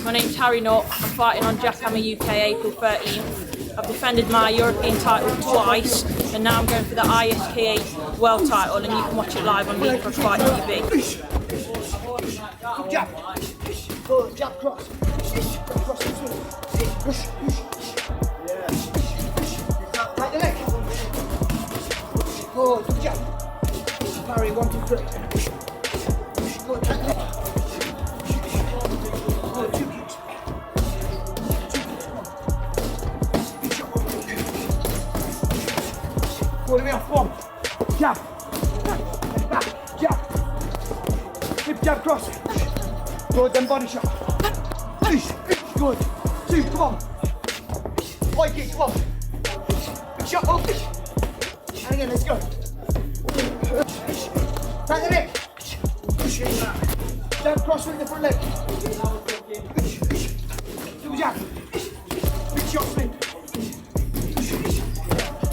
My name's Harry Nutt. I'm fighting on Jackhammer UK April 13th. I've defended my European title twice, and now I'm going for the ISKA World title, and you can watch it live on Leap for Fight TV. Jab. Go, jab, cross. Cross this way. Push. Yeah. Right the leg. Go, jab. Parry, 1, 2, 3. Go, tight leg. Go, 2 kicks. 2 kicks, come on. Big shot, 1 kick. Go to me off, 1. Jab. Back, jab. Flip, jab, cross. Good, then body shot. Good. 2, come on. High kick, come on. Big shot, up. And again, let's go. Back the neck. Jab, cross with the front leg. Double jab. Big shot, spin.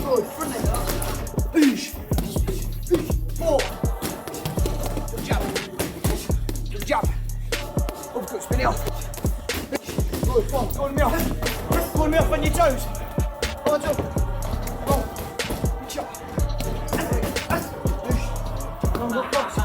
Good, front leg. 4. Double jab. Double jab. Up, good, spin it off. Good, come on, going me off. Going me off on your toes. 1, 2. Come on. Big shot. Long, good cross.